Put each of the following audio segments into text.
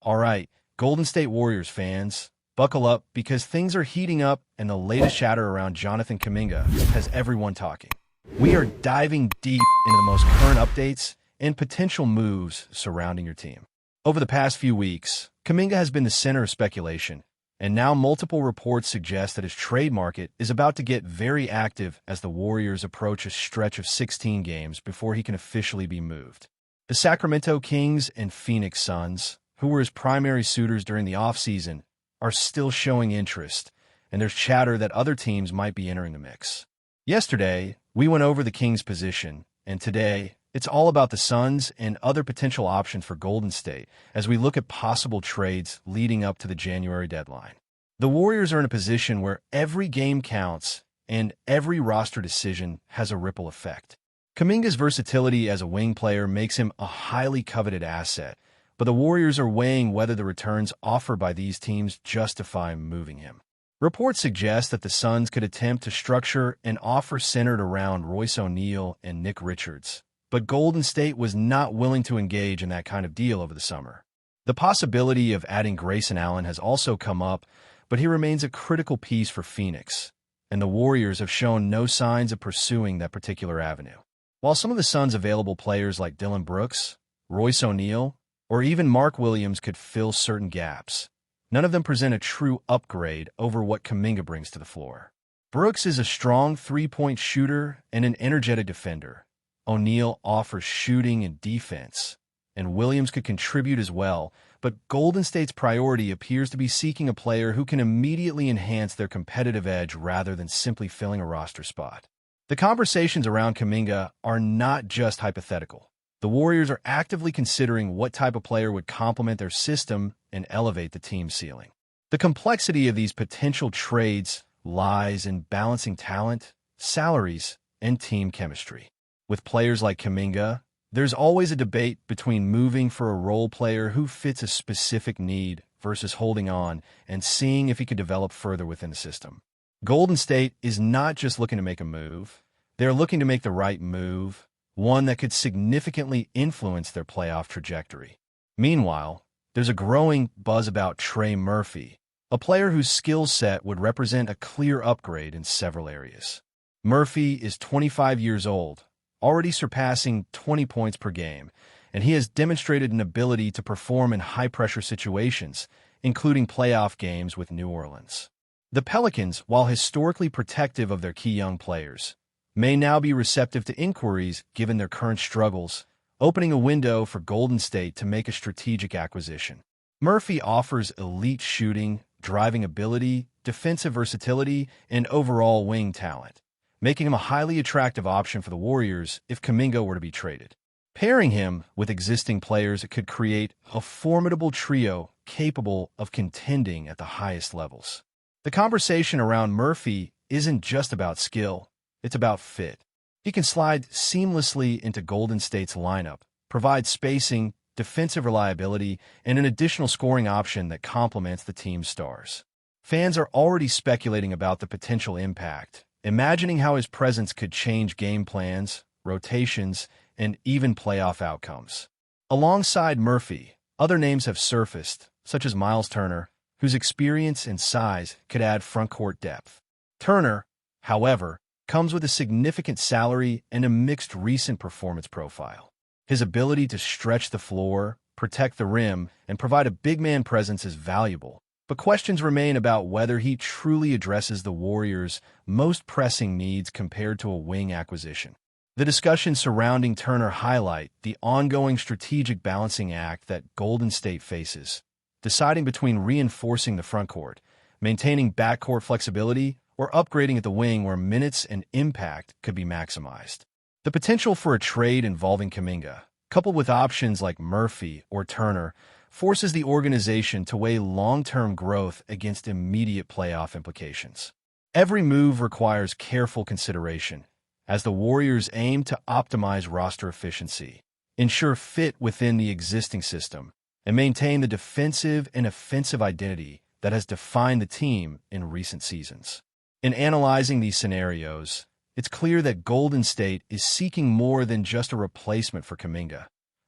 All right, Golden State Warriors fans, buckle up because things are heating up and the latest chatter around Jonathan Kuminga has everyone talking. We are diving deep into the most current updates and potential moves surrounding your team. Over the past few weeks, Kuminga has been the center of speculation, and now multiple reports suggest that his trade market is about to get very active as the Warriors approach a stretch of 16 games before he can officially be moved. The Sacramento Kings and Phoenix Suns, who were his primary suitors during the offseason, are still showing interest, and there's chatter that other teams might be entering the mix. Yesterday, we went over the Kings' position, and today, it's all about the Suns and other potential options for Golden State as we look at possible trades leading up to the January deadline. The Warriors are in a position where every game counts and every roster decision has a ripple effect. Kuminga's versatility as a wing player makes him a highly coveted asset, but the Warriors are weighing whether the returns offered by these teams justify moving him. Reports suggest that the Suns could attempt to structure an offer centered around Royce O'Neal and Nick Richards, but Golden State was not willing to engage in that kind of deal over the summer. The possibility of adding Grayson Allen has also come up, but he remains a critical piece for Phoenix, and the Warriors have shown no signs of pursuing that particular avenue. While some of the Suns' available players like Dillon Brooks, Royce O'Neal, or even Mark Williams could fill certain gaps, none of them present a true upgrade over what Kuminga brings to the floor. Brooks is a strong three-point shooter and an energetic defender. O'Neal offers shooting and defense, and Williams could contribute as well, but Golden State's priority appears to be seeking a player who can immediately enhance their competitive edge rather than simply filling a roster spot. The conversations around Kuminga are not just hypothetical. The Warriors are actively considering what type of player would complement their system and elevate the team's ceiling. The complexity of these potential trades lies in balancing talent, salaries, and team chemistry. With players like Kuminga, there's always a debate between moving for a role player who fits a specific need versus holding on and seeing if he could develop further within the system. Golden State is not just looking to make a move. They're looking to make the right move, one that could significantly influence their playoff trajectory. Meanwhile, there's a growing buzz about Trey Murphy, a player whose skill set would represent a clear upgrade in several areas. Murphy is 25 years old, already surpassing 20 points per game, and he has demonstrated an ability to perform in high-pressure situations, including playoff games with New Orleans. The Pelicans, while historically protective of their key young players, may now be receptive to inquiries given their current struggles, opening a window for Golden State to make a strategic acquisition. Murphy offers elite shooting, driving ability, defensive versatility, and overall wing talent, making him a highly attractive option for the Warriors if Kuminga were to be traded. Pairing him with existing players could create a formidable trio capable of contending at the highest levels. The conversation around Murphy isn't just about skill, it's about fit. He can slide seamlessly into Golden State's lineup, provide spacing, defensive reliability, and an additional scoring option that complements the team's stars. Fans are already speculating about the potential impact, imagining how his presence could change game plans, rotations, and even playoff outcomes. Alongside Murphy, other names have surfaced, such as Miles Turner, whose experience and size could add frontcourt depth. Turner, however, comes with a significant salary and a mixed recent performance profile. His ability to stretch the floor, protect the rim, and provide a big man presence is valuable, but questions remain about whether he truly addresses the Warriors' most pressing needs compared to a wing acquisition. The discussions surrounding Turner highlight the ongoing strategic balancing act that Golden State faces, deciding between reinforcing the frontcourt, maintaining backcourt flexibility, or upgrading at the wing where minutes and impact could be maximized. The potential for a trade involving Kuminga, coupled with options like Murphy or Turner, forces the organization to weigh long-term growth against immediate playoff implications. Every move requires careful consideration, as the Warriors aim to optimize roster efficiency, ensure fit within the existing system, and maintain the defensive and offensive identity that has defined the team in recent seasons. In analyzing these scenarios, it's clear that Golden State is seeking more than just a replacement for Kuminga.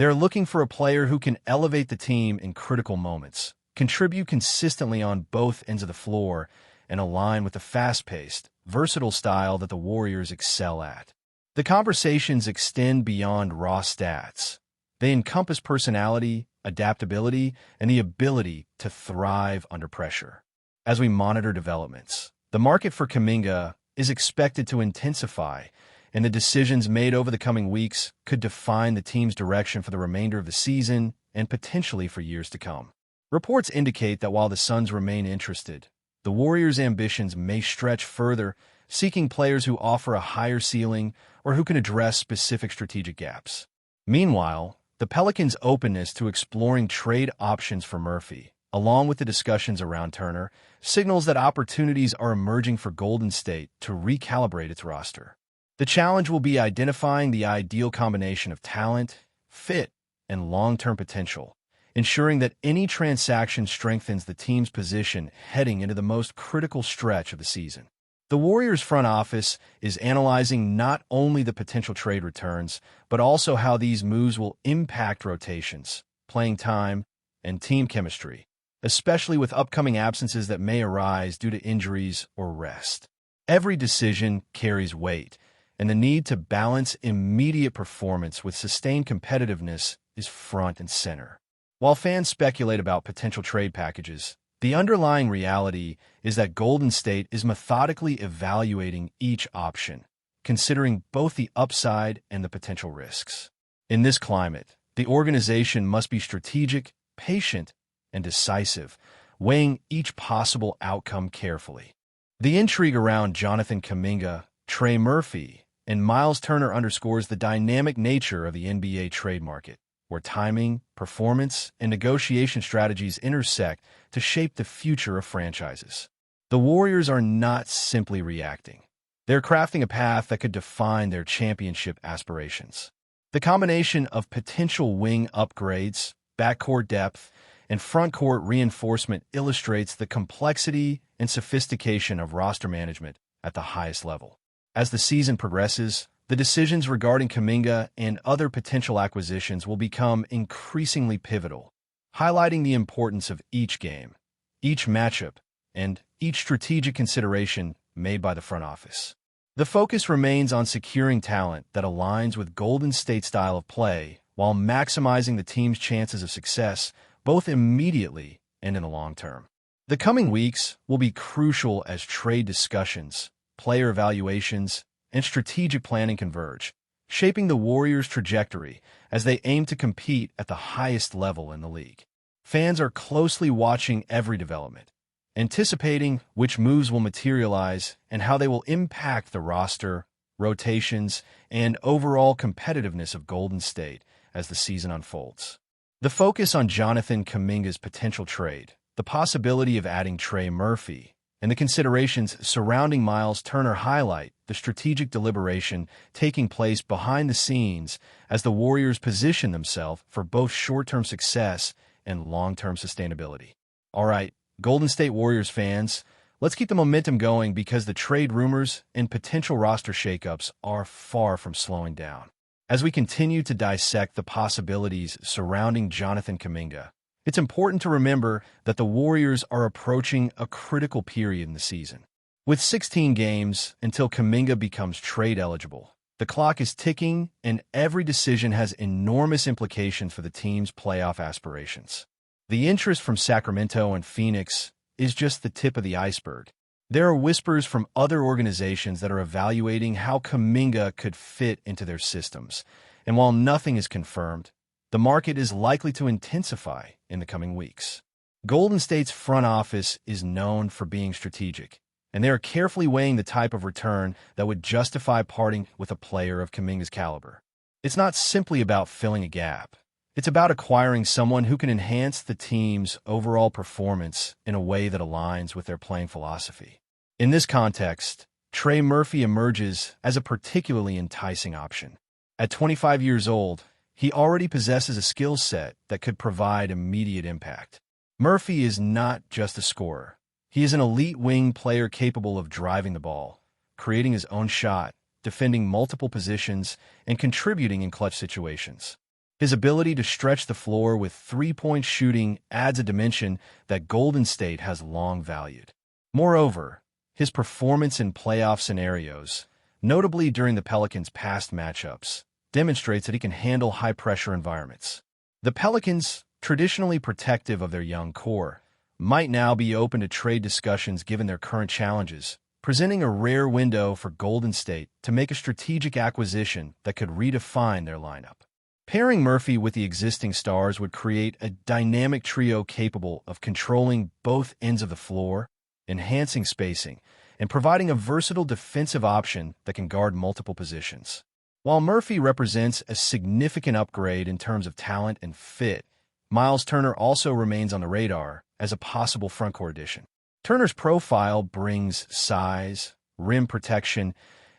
They're looking for a player who can elevate the team in critical moments, contribute consistently on both ends of the floor, and align with the fast-paced, versatile style that the Warriors excel at. The conversations extend beyond raw stats. They encompass personality, adaptability, and the ability to thrive under pressure. As we monitor developments, the market for Kuminga is expected to intensify, and the decisions made over the coming weeks could define the team's direction for the remainder of the season and potentially for years to come. Reports indicate that while the Suns remain interested, the Warriors' ambitions may stretch further, seeking players who offer a higher ceiling or who can address specific strategic gaps. Meanwhile, the Pelicans' openness to exploring trade options for Murphy, along with the discussions around Turner, signals that opportunities are emerging for Golden State to recalibrate its roster. The challenge will be identifying the ideal combination of talent, fit, and long-term potential, ensuring that any transaction strengthens the team's position heading into the most critical stretch of the season. The Warriors' front office is analyzing not only the potential trade returns, but also how these moves will impact rotations, playing time, and team chemistry, especially with upcoming absences that may arise due to injuries or rest. Every decision carries weight, and the need to balance immediate performance with sustained competitiveness is front and center. While fans speculate about potential trade packages, the underlying reality is that Golden State is methodically evaluating each option, considering both the upside and the potential risks. In this climate, the organization must be strategic, patient, and decisive, weighing each possible outcome carefully. The intrigue around Jonathan Kuminga, Trey Murphy, and Miles Turner underscores the dynamic nature of the NBA trade market, where timing, performance, and negotiation strategies intersect to shape the future of franchises. The Warriors are not simply reacting. They're crafting a path that could define their championship aspirations. The combination of potential wing upgrades, backcourt depth, and frontcourt reinforcement illustrates the complexity and sophistication of roster management at the highest level. As the season progresses, the decisions regarding Kuminga and other potential acquisitions will become increasingly pivotal, highlighting the importance of each game, each matchup, and each strategic consideration made by the front office. The focus remains on securing talent that aligns with Golden State's style of play while maximizing the team's chances of success both immediately and in the long term. The coming weeks will be crucial as trade discussions, player evaluations, and strategic planning converge, shaping the Warriors' trajectory as they aim to compete at the highest level in the league. Fans are closely watching every development, anticipating which moves will materialize and how they will impact the roster, rotations, and overall competitiveness of Golden State as the season unfolds. The focus on Jonathan Kuminga's potential trade, the possibility of adding Trey Murphy, and the considerations surrounding Miles Turner highlight the strategic deliberation taking place behind the scenes as the Warriors position themselves for both short-term success and long-term sustainability. All right, Golden State Warriors fans, let's keep the momentum going because the trade rumors and potential roster shakeups are far from slowing down. As we continue to dissect the possibilities surrounding Jonathan Kuminga, it's important to remember that the Warriors are approaching a critical period in the season. With 16 games until Kuminga becomes trade eligible, the clock is ticking and every decision has enormous implications for the team's playoff aspirations. The interest from Sacramento and Phoenix is just the tip of the iceberg. There are whispers from other organizations that are evaluating how Kuminga could fit into their systems, and while nothing is confirmed, the market is likely to intensify in the coming weeks. Golden State's front office is known for being strategic, and they are carefully weighing the type of return that would justify parting with a player of Kuminga's caliber. It's not simply about filling a gap. It's about acquiring someone who can enhance the team's overall performance in a way that aligns with their playing philosophy. In this context, Trey Murphy emerges as a particularly enticing option. At 25 years old, he already possesses a skill set that could provide immediate impact. Murphy is not just a scorer. He is an elite wing player capable of driving the ball, creating his own shot, defending multiple positions, and contributing in clutch situations. His ability to stretch the floor with three-point shooting adds a dimension that Golden State has long valued. Moreover, his performance in playoff scenarios, notably during the Pelicans' past matchups, demonstrates that he can handle high-pressure environments. The Pelicans, traditionally protective of their young core, might now be open to trade discussions given their current challenges, presenting a rare window for Golden State to make a strategic acquisition that could redefine their lineup. Pairing Murphy with the existing stars would create a dynamic trio capable of controlling both ends of the floor, enhancing spacing, and providing a versatile defensive option that can guard multiple positions. While Murphy represents a significant upgrade in terms of talent and fit, Miles Turner also remains on the radar as a possible frontcourt addition. Turner's profile brings size, rim protection,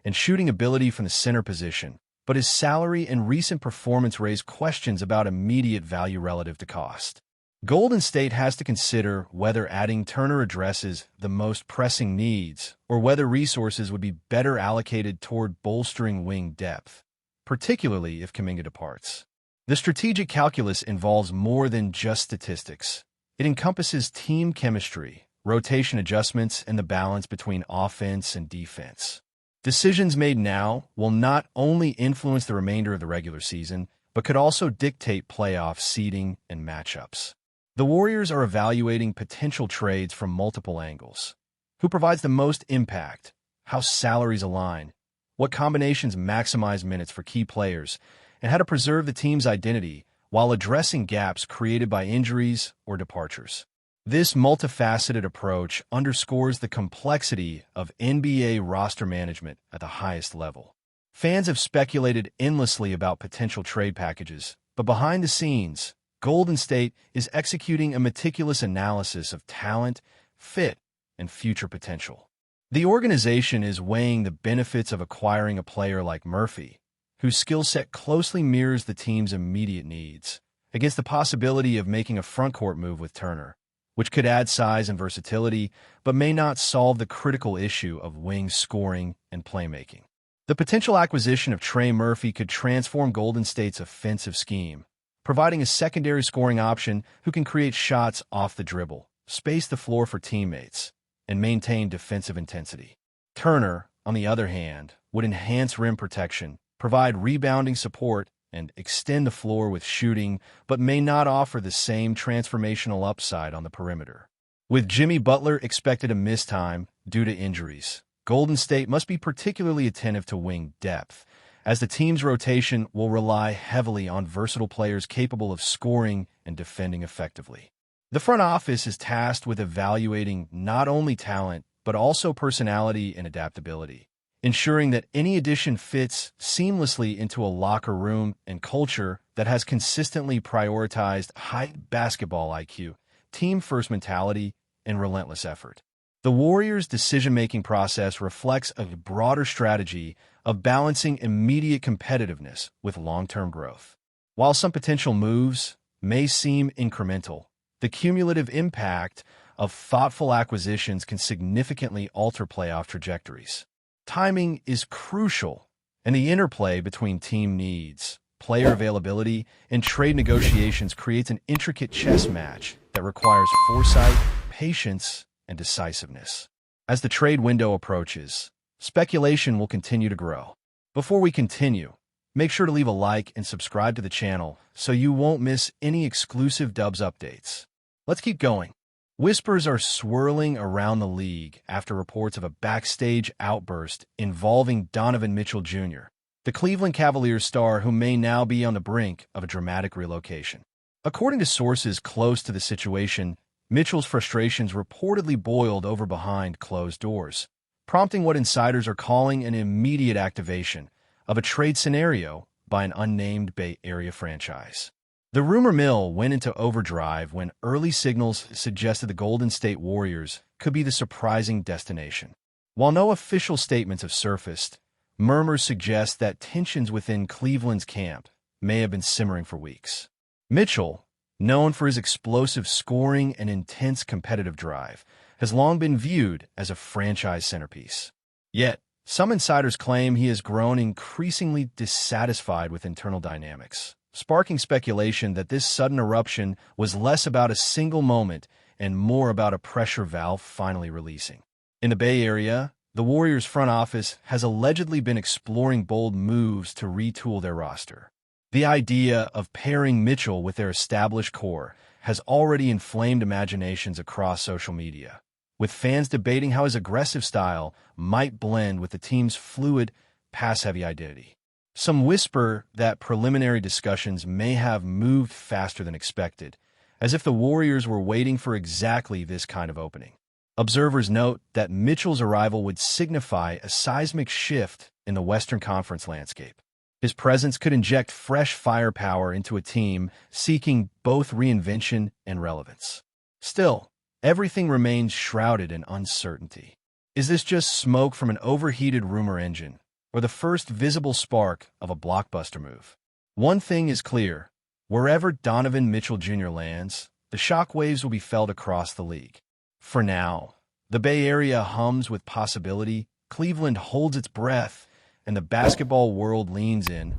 and shooting ability from the center position, but his salary and recent performance raise questions about immediate value relative to cost. Golden State has to consider whether adding Turner addresses the most pressing needs or whether resources would be better allocated toward bolstering wing depth, particularly if Kuminga departs. The strategic calculus involves more than just statistics. It encompasses team chemistry, rotation adjustments, and the balance between offense and defense. Decisions made now will not only influence the remainder of the regular season, but could also dictate playoff seeding and matchups. The Warriors are evaluating potential trades from multiple angles. Who provides the most impact? How salaries align? What combinations maximize minutes for key players? And how to preserve the team's identity while addressing gaps created by injuries or departures. This multifaceted approach underscores the complexity of NBA roster management at the highest level. Fans have speculated endlessly about potential trade packages, but behind the scenes, Golden State is executing a meticulous analysis of talent, fit, and future potential. The organization is weighing the benefits of acquiring a player like Murphy, whose skill set closely mirrors the team's immediate needs, against the possibility of making a frontcourt move with Turner, which could add size and versatility, but may not solve the critical issue of wing scoring and playmaking. The potential acquisition of Trey Murphy could transform Golden State's offensive scheme, providing a secondary scoring option who can create shots off the dribble, space the floor for teammates, and maintain defensive intensity. Turner, on the other hand, would enhance rim protection, provide rebounding support, and extend the floor with shooting, but may not offer the same transformational upside on the perimeter. With Jimmy Butler expected to miss time due to injuries, Golden State must be particularly attentive to wing depth, as the team's rotation will rely heavily on versatile players capable of scoring and defending effectively. The front office is tasked with evaluating not only talent, but also personality and adaptability, ensuring that any addition fits seamlessly into a locker room and culture that has consistently prioritized high basketball IQ, team-first mentality, and relentless effort. The Warriors' decision-making process reflects a broader strategy of balancing immediate competitiveness with long-term growth. While some potential moves may seem incremental, the cumulative impact of thoughtful acquisitions can significantly alter playoff trajectories. Timing is crucial, and the interplay between team needs, player availability, and trade negotiations creates an intricate chess match that requires foresight, patience, and decisiveness. As the trade window approaches, speculation will continue to grow. Before we continue, make sure to leave a like and subscribe to the channel so you won't miss any exclusive Dubs updates. Let's keep going. Whispers are swirling around the league after reports of a backstage outburst involving Donovan Mitchell Jr., the Cleveland Cavaliers star who may now be on the brink of a dramatic relocation. According to sources close to the situation, Mitchell's frustrations reportedly boiled over behind closed doors, prompting what insiders are calling an immediate activation of a trade scenario by an unnamed Bay Area franchise. The rumor mill went into overdrive when early signals suggested the Golden State Warriors could be the surprising destination. While no official statements have surfaced, murmurs suggest that tensions within Cleveland's camp may have been simmering for weeks. Mitchell, known for his explosive scoring and intense competitive drive, has long been viewed as a franchise centerpiece. Yet, some insiders claim he has grown increasingly dissatisfied with internal dynamics, sparking speculation that this sudden eruption was less about a single moment and more about a pressure valve finally releasing. In the Bay Area, the Warriors' front office has allegedly been exploring bold moves to retool their roster. The idea of pairing Mitchell with their established core has already inflamed imaginations across social media, with fans debating how his aggressive style might blend with the team's fluid, pass-heavy identity. Some whisper that preliminary discussions may have moved faster than expected, as if the Warriors were waiting for exactly this kind of opening. Observers note that Mitchell's arrival would signify a seismic shift in the Western Conference landscape. His presence could inject fresh firepower into a team seeking both reinvention and relevance. Still, everything remains shrouded in uncertainty. Is this just smoke from an overheated rumor engine, or the first visible spark of a blockbuster move? One thing is clear: wherever Donovan Mitchell Jr. lands, the shockwaves will be felt across the league. For now, the Bay Area hums with possibility, Cleveland holds its breath, and the basketball world leans in,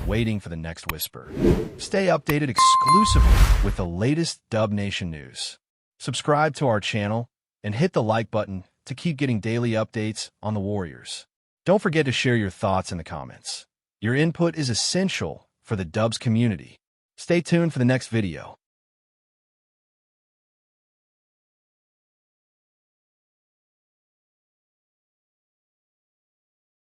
waiting for the next whisper. Stay updated exclusively with the latest Dub Nation news. Subscribe to our channel and hit the like button to keep getting daily updates on the Warriors. Don't forget to share your thoughts in the comments. Your input is essential for the Dubs community. Stay tuned for the next video.